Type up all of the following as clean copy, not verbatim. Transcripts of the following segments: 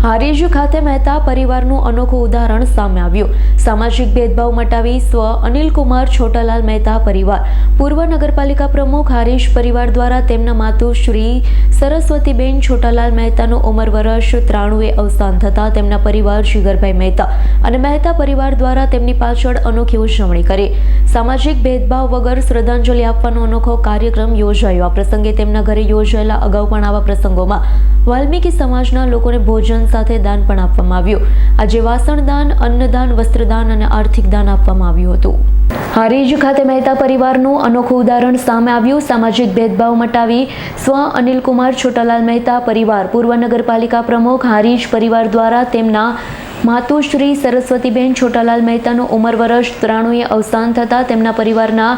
હારીજ ખાતે મહેતા પરિવારનું અનોખું ઉદાહરણ સામે આવ્યું। સામાજિક ભેદભાવ મટાવી સ્વ અનિલકુમાર છોટાલાલ મહેતા પરિવાર પૂર્વ નગરપાલિકા પ્રમુખ હારીજ પરિવાર દ્વારા તેમના માતુશ્રી સરસ્વતીબેન છોટાલાલ મહેતાનું ઉંમર વર્ષ 93 અવસાન થતા તેમના પરિવાર જીગરભાઈ મહેતા અને મહેતા પરિવાર દ્વારા તેમની પાછળ અનોખી ઉજવણી કરી। સામાજિક ભેદભાવ વગર શ્રદ્ધાંજલિ આપવાનો અનોખો કાર્યક્રમ યોજાયો। આ પ્રસંગે તેમના ઘરે યોજાયેલા અગાઉ પણ આવા પ્રસંગોમાં વાલ્મીકી સમાજના લોકોને ભોજન સાથે દાન પણ આપવામાં આવ્યું। આજે વાસણ દાન, અન્નદાન, વસ્ત્રદાન અને આર્થિક દાન આપવામાં આવ્યું હતું। હારીજ ખાતે મહેતા પરિવારનું અનોખું ઉદાહરણ સામે આવ્યું। સામાજિક ભેદભાવ મટાવી સ્વ અનિલકુમાર છોટાલાલ મહેતા પરિવાર પૂર્વ નગરપાલિકા પ્રમુખ હારીજ પરિવાર દ્વારા તેમના માતુશ્રી સરસ્વતીબેન છોટાલાલ મહેતાનું ઉંમર વર્ષ 93 અવસાન થતા તેમના પરિવારના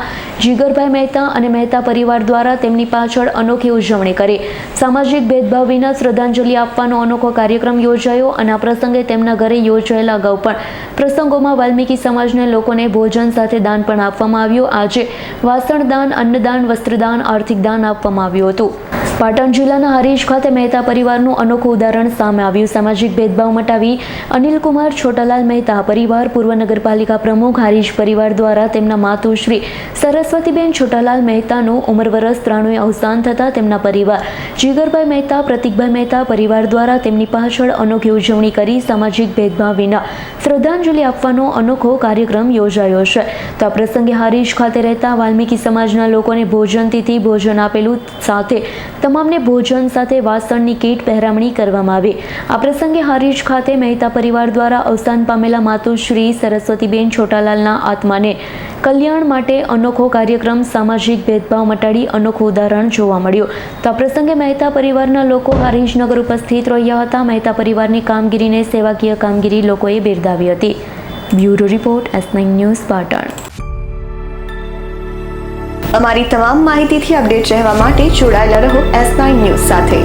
જીગરભાઈ મહેતા અને મહેતા પરિવાર દ્વારા તેમની પાછળ અનોખી ઉજવણી કરી। સામાજિક ભેદભાવ વિના શ્રદ્ધાંજલિ આપવાનો અનોખો કાર્યક્રમ યોજાયો અને આ પ્રસંગે તેમના ઘરે યોજાયેલા અગાઉ પણ પ્રસંગોમાં વાલ્મીકી સમાજના લોકોને ભોજન સાથે દાન પણ આપવામાં આવ્યું। આજે વાસણ દાન, અન્નદાન, વસ્ત્રદાન, આર્થિક દાન આપવામાં આવ્યું હતું। પાટણ જિલ્લાના હારીજ ખાતે મહેતા પરિવારનું અનોખું ઉદાહરણ સામે આવ્યું। સામાજિક ભેદભાવ મટાવી અનિલકુમાર છોટાલાલ મહેતા પરિવાર પૂર્વ નગરપાલિકા પ્રમુખ હારીજ પરિવાર દ્વારા તેમના માતુશ્રી સરસ્વતીબેન છોટાલાલ મહેતાનું ઉંમર વર્ષ 93 અવસાન થતા તેમના પરિવાર જીગરભાઈ મહેતા, પ્રતિકભાઈ મહેતા પરિવાર દ્વારા તેમની પાછળ અનોખી ઉજવણી કરી સામાજિક ભેદભાવ વિના શ્રદ્ધાંજલિ આપવાનો અનોખો કાર્યક્રમ યોજાયો છે। તો આ પ્રસંગે હારીજ ખાતે રહેતા વાલ્મીકી સમાજના લોકોને ભોજનથી ભોજન આપેલું સાથે તમામને ભોજન સાથે વાસણની કીટ પહેરામણી કરવામાં આવી। આ પ્રસંગે હારીજ ખાતે મહેતા પરિવાર દ્વારા અવસાન પામેલા માતુશ્રી સરસ્વતીબેન છોટાલાલના આત્માને કલ્યાણ માટે અનોખો કાર્યક્રમ સામાજિક ભેદભાવ મટાડી અનોખું ઉદાહરણ જોવા મળ્યું। તો આ પ્રસંગે મહેતા પરિવારના લોકો હારીજનગર ઉપસ્થિત રહ્યા હતા। મહેતા પરિવારની કામગીરીને સેવાકીય કામગીરી લોકોએ બિરદાવી હતી। Bureau report, S9 news, Patan. અમારી તમામ માહિતીથી અપડેટ રહેવા માટે જોડાયેલા રહો S9 ન્યૂઝ સાથે।